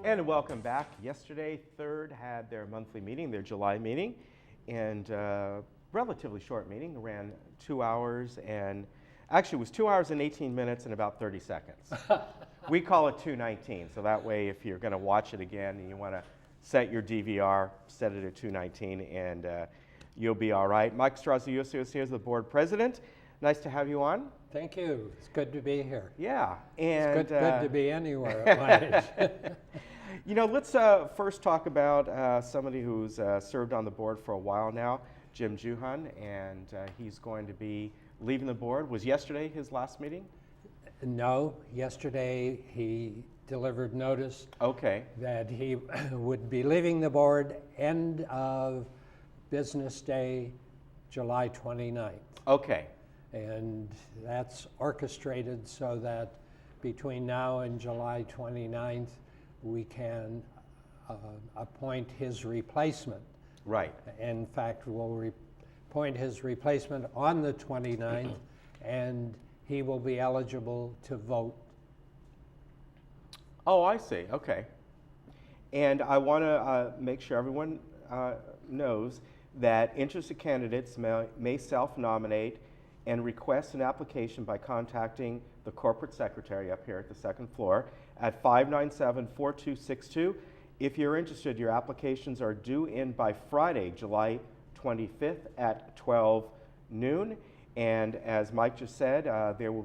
And welcome back. Yesterday, Third had their monthly meeting, their July meeting, and relatively short meeting. It ran 2 hours and actually it was 2 hours and 18 minutes and about 30 seconds. We call it 2:19, so that way if you're going to watch it again and you want to set your DVR, set it at 2:19 and you'll be all right. Mike Strazioso is here as the board president. Nice to have you on. Thank you. It's good to be here. Yeah, and It's good to be anywhere at my age. You know, let's first talk about somebody who's served on the board for a while now, Jim Juhan, and he's going to be leaving the board. Was yesterday his last meeting? No, yesterday he delivered notice that he would be leaving the board end of business day, July 29th. Okay. And that's orchestrated so that between now and July 29th, we can appoint his replacement. Right. In fact, we'll appoint his replacement on the 29th, and he will be eligible to vote. Oh, I see. Okay. And I want to make sure everyone knows that interested candidates may self-nominate and request an application by contacting the corporate secretary up here at the second floor at 597-4262. If you're interested, your applications are due in by Friday, July 25th at 12 noon. And as Mike just said, Third will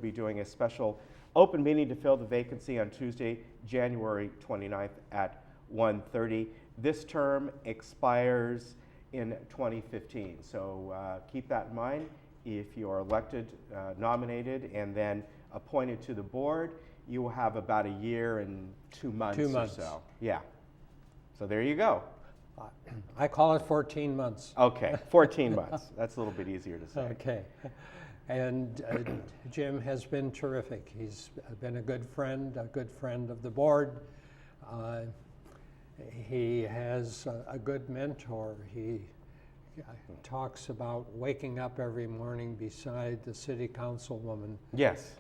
be doing a special open meeting to fill the vacancy on Tuesday, January 29th at 1:30. This term expires in 2015. So keep that in mind. If you're elected, nominated, and then appointed to the board, you will have about a year and 2 months, 2 months or so. Yeah. So there you go. I call it 14 months. Okay, 14 months. That's a little bit easier to say. Okay. And Jim has been terrific. He's been a good friend of the board. He has a good mentor. He talks about waking up every morning beside the city councilwoman. Yes.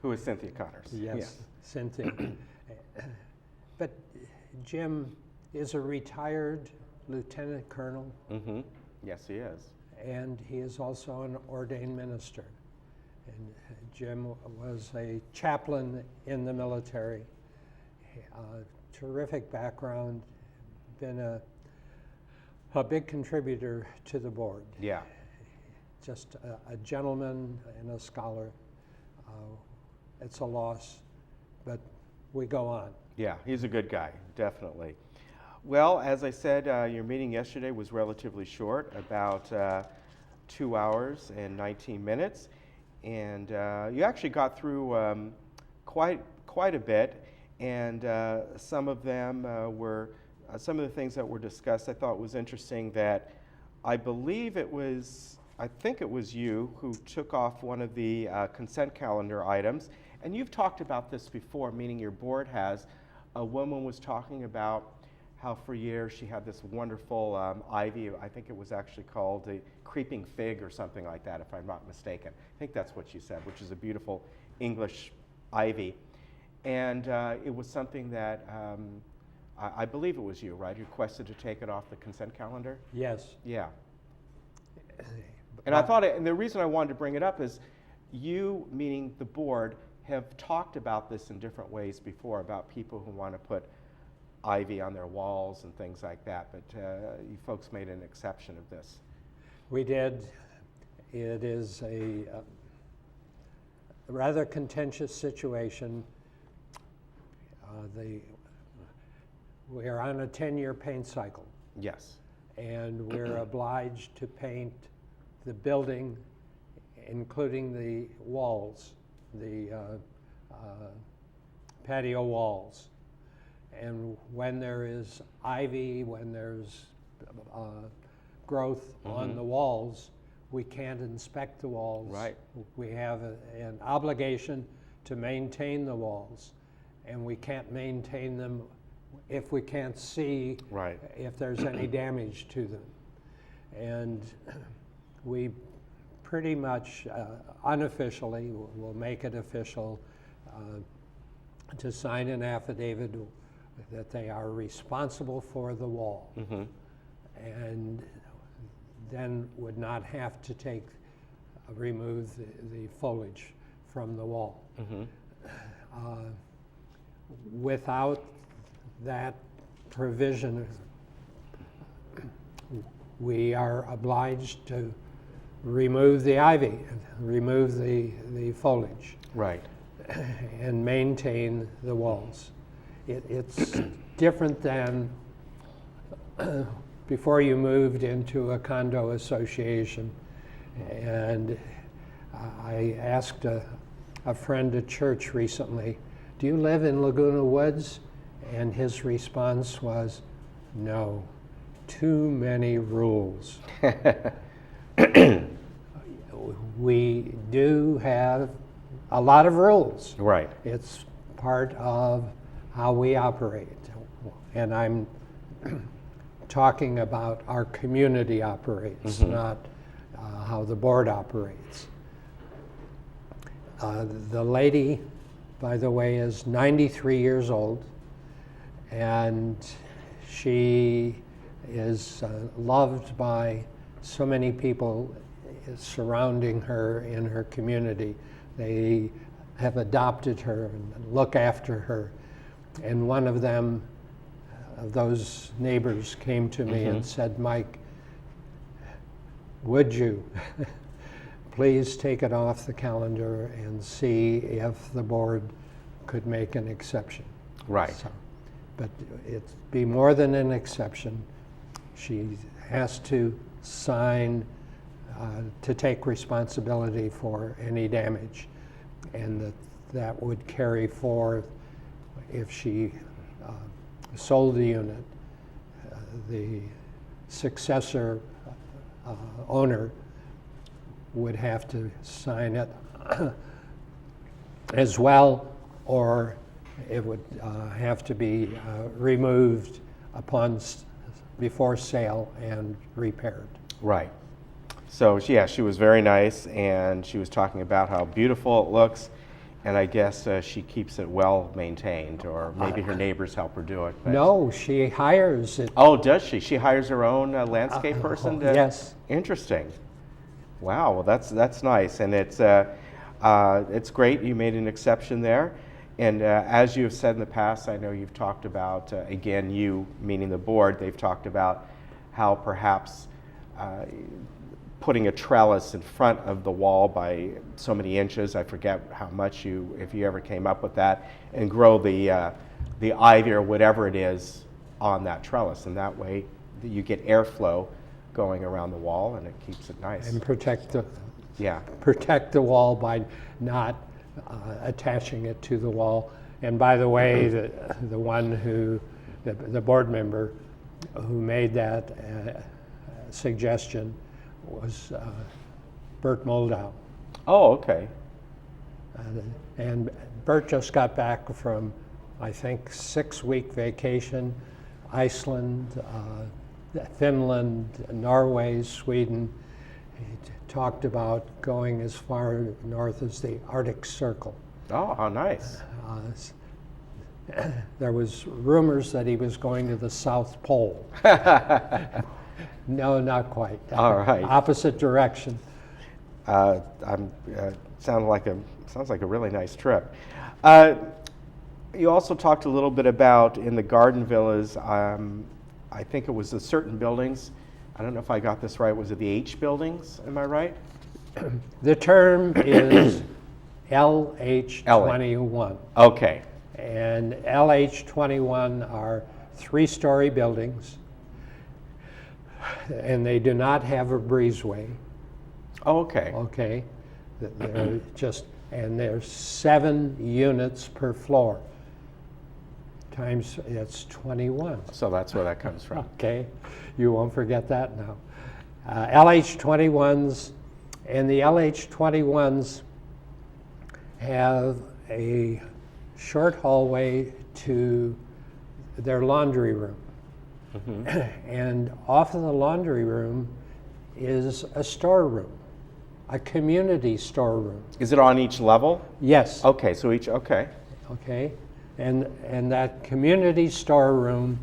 Who is Cynthia Connors. Yes. Cynthia. But Jim is a retired lieutenant colonel. Mm-hmm. Yes, he is. And he is also an ordained minister. And Jim was a chaplain in the military. Terrific background, been a big contributor to the board. Yeah. Just a gentleman and a scholar. It's a loss, but we go on. Yeah, he's a good guy, definitely. Well, as I said, your meeting yesterday was relatively short, about 2 hours and 19 minutes, and you actually got through quite a bit, and some of them were some of the things that were discussed. I thought was interesting that I think it was you who took off one of the consent calendar items, and you've talked about this before, meaning your board has. A woman was talking about how for years she had this wonderful ivy. I think it was actually called a creeping fig or something like that, if I'm not mistaken. I think that's what she said, which is a beautiful English ivy. And it was something that I believe it was you, right? You requested to take it off the consent calendar? Yes. Yeah. And I thought, and the reason I wanted to bring it up is you, meaning the board, have talked about this in different ways before, about people who want to put ivy on their walls and things like that, but you folks made an exception of this. We did. It is a rather contentious situation. We are on a 10-year paint cycle. Yes. And we're obliged to paint the building, including the walls, the patio walls. And when there is ivy, when there's growth on the walls, we can't inspect the walls. Right. We have an obligation to maintain the walls, and we can't maintain them if we can't see if there's any damage to them. And we pretty much unofficially, we'll make it official, to sign an affidavit that they are responsible for the wall, and then would not have to remove the foliage from the wall. Without that provision, we are obliged to remove the ivy, remove the foliage, Right. and maintain the walls. It's different than before you moved into a condo association. And I asked a friend at church recently, "Do you live in Laguna Woods?" And his response was, "No, too many rules." We do have a lot of rules. Right. It's part of how we operate. And I'm talking about our community operates, not how the board operates. The lady, by the way, is 93 years old, and she is loved by so many people surrounding her in her community. They have adopted her and look after her. And one of them, those neighbors, came to me and said, "Mike, would you please take it off the calendar and see if the board could make an exception?" Right. So, but it'd be more than an exception. She has to sign to take responsibility for any damage, and that would carry forth if she sold the unit. The successor owner would have to sign it as well, or it would have to be removed before sale and repaired. Right. So she was very nice, and she was talking about how beautiful it looks, and I guess she keeps it well maintained, or maybe her neighbors help her do it. But... No, she hires it. Oh, does she? She hires her own landscape person? Yes. Interesting. Wow, well that's nice, and it's great you made an exception there. And as you've said in the past, I know you've talked about, again, you, meaning the board, they've talked about how perhaps putting a trellis in front of the wall by so many inches, I forget how much if you ever came up with that, and grow the ivy or whatever it is on that trellis, and that way you get airflow going around the wall, and it keeps it nice. And protect the wall by not attaching it to the wall. And by the way, the board member who made that suggestion was Bert Moldau. Oh, okay. And Bert just got back from, I think, 6-week vacation, Iceland, Finland, Norway, Sweden. He talked about going as far north as the Arctic Circle. Oh, how nice. There was rumors that he was going to the South Pole. No, not quite. All right. Opposite direction. Sounds like a really nice trip. You also talked a little bit about in the garden villas. I think it was the certain buildings. I don't know if I got this right. Was it the H buildings? Am I right? The term is LH21. Okay. And LH21 are 3-story buildings, and they do not have a breezeway. Oh, okay. Okay. They're and there's 7 units per floor. Times it's 21. So that's where that comes from. Okay, you won't forget that now. LH21s, and the LH21s have a short hallway to their laundry room. And off of the laundry room is a storeroom, a community storeroom. Is it on each level? Yes. Okay, so okay. Okay. And that community storeroom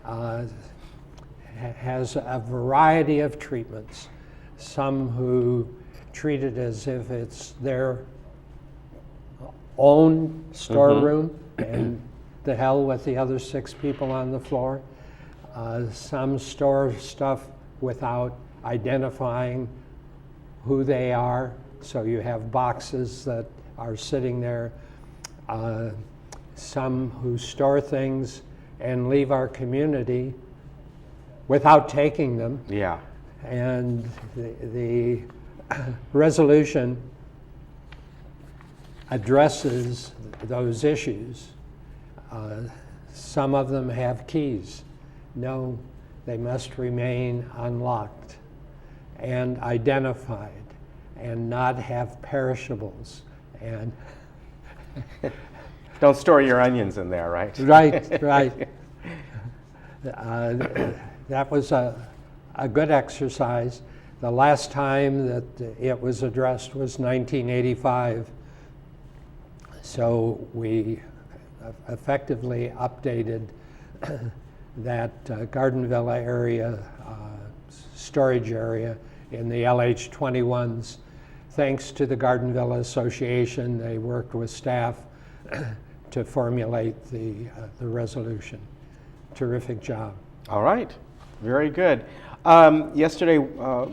has a variety of treatments. Some who treat it as if it's their own storeroom, and the hell with the other 6 people on the floor. Some store stuff without identifying who they are, so you have boxes that are sitting there. Some who store things and leave our community without taking them. Yeah. And the resolution addresses those issues. Some of them have keys. No, they must remain unlocked and identified and not have perishables. And don't store your onions in there, right? Right. That was a good exercise. The last time that it was addressed was 1985. So we effectively updated that Gardenville area, storage area in the LH21s. Thanks to the Gardenville Association, they worked with staff to formulate the resolution. Terrific job. All right, very good. Yesterday, well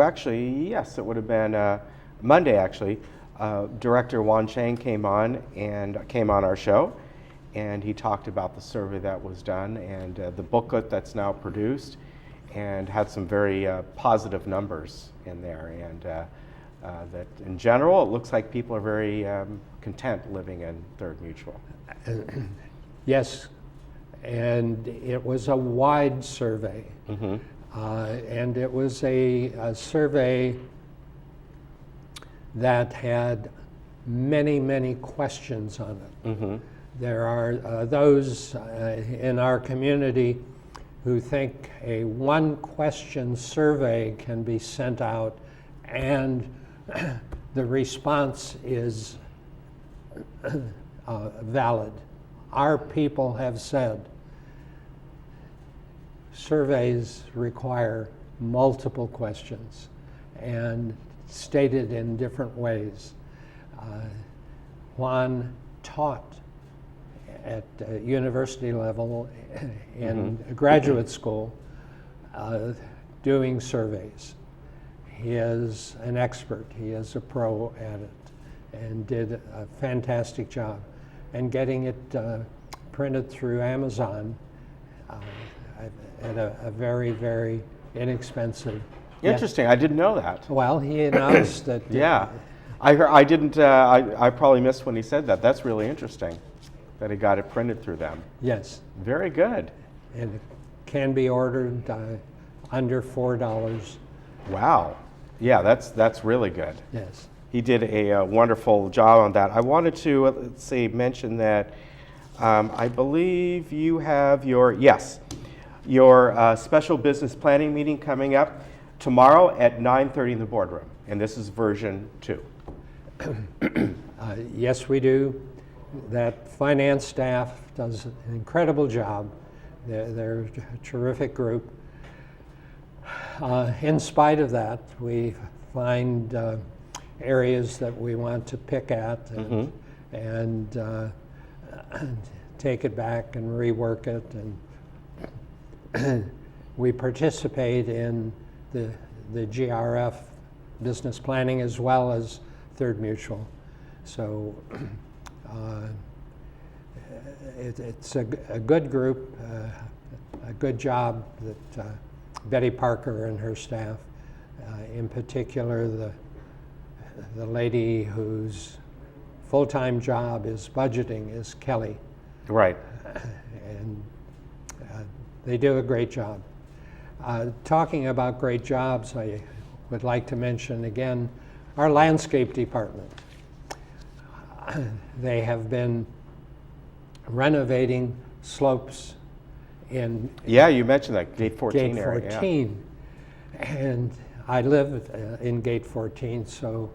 actually, yes, it would have been Monday actually, Director Wan Chang came on our show, and he talked about the survey that was done and the booklet that's now produced, and had some very positive numbers in there, and that in general it looks like people are very content living in Third Mutual. Yes, and it was a wide survey, and it was a survey that had many, many questions on it. There are those in our community who think a one-question survey can be sent out and the response is valid. Our people have said surveys require multiple questions and stated in different ways. Juan taught at university level in graduate school doing surveys. He is an expert, he is a pro at it, and did a fantastic job. And getting it printed through Amazon at a very, very inexpensive. Interesting, I didn't know that. Well, he announced that. Yeah, I didn't, I probably missed when he said that. That's really interesting, that he got it printed through them. Yes. Very good. And it can be ordered under $4. Wow. Yeah, that's really good. Yes. He did a wonderful job on that. I wanted to, let's see, mention that I believe you have your special business planning meeting coming up tomorrow at 9:30 in the boardroom, and this is version 2. Yes, we do. That finance staff does an incredible job. They're a terrific group. In spite of that, we find areas that we want to pick at and take it back and rework it. And we participate in the GRF business planning as well as Third Mutual. So it's a good group, a good job that Betty Parker and her staff, in particular the lady whose full-time job is budgeting is Kelly. Right. And they do a great job. Talking about great jobs, I would like to mention again our landscape department. They have been renovating slopes in Yeah, you mentioned that Gate 14 Gate area. 14. And I live in Gate 14, so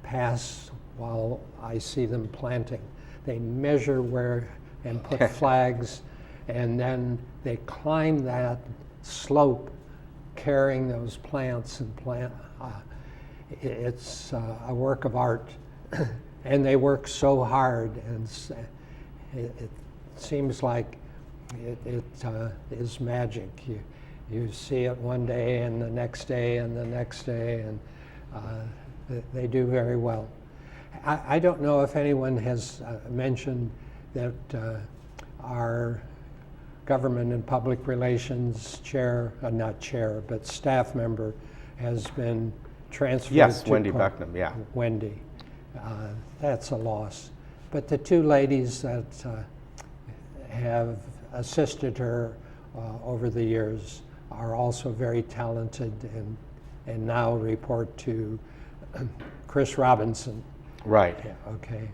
pass while I see them planting. they measure where and put flags, and then they climb that slope carrying those plants and it's a work of art. And they work so hard, and it seems like it is magic. You see it one day and the next day and the next day, and they do very well. I don't know if anyone has mentioned that our Government and Public Relations chair, not chair, but staff member, has been transferred Yes, to Wendy Bucknam, yeah. Wendy. That's a loss. But the two ladies that have assisted her over the years are also very talented, and now report to Chris Robinson. Right. Yeah, okay.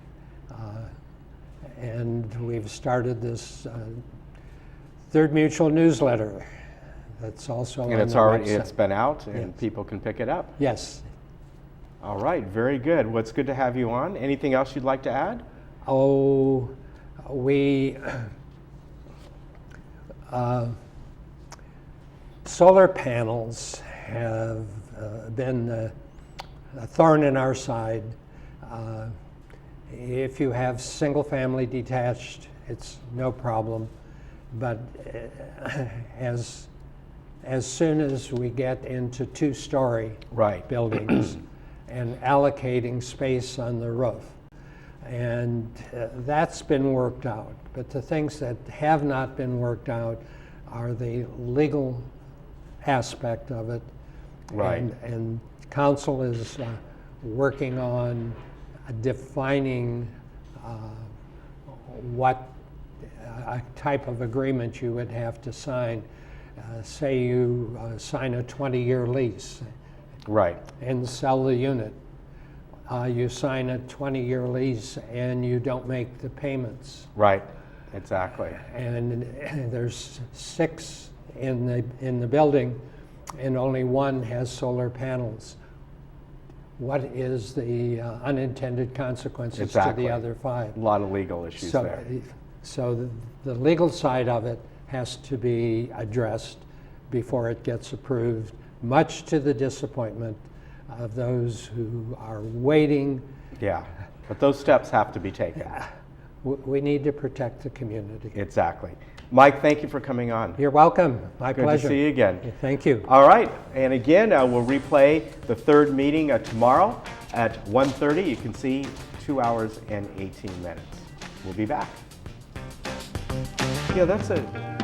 And we've started this Third Mutual newsletter that's also on And it's the already, website. it's been out and Yes. people can pick it up. Yes. All right, very good. Well, it's good to have you on. Anything else you'd like to add? Oh, we solar panels have been a thorn in our side. If you have single-family detached, it's no problem. But as soon as we get into two-story Right. buildings and allocating space on the roof, and that's been worked out. But the things that have not been worked out are the legal aspect of it. Right. And council is working on defining what type of agreement you would have to sign. Say you sign a 20-year lease Right. and sell the unit. You sign a 20-year lease and you don't make the payments. Right. Exactly. And there's 6 in the building, and only 1 has solar panels. What is the unintended consequences to Exactly. the other 5? A lot of legal issues there. So the legal side of it has to be addressed before it gets approved, much to the disappointment of those who are waiting. Yeah. But those steps have to be taken. We need to protect the community. Exactly. Mike, thank you for coming on. You're welcome. My Good pleasure. to see you again. Thank you. All right. And again, we'll replay the third meeting tomorrow at 1:30. You can see 2 hours and 18 minutes. We'll be back. Yeah, that's a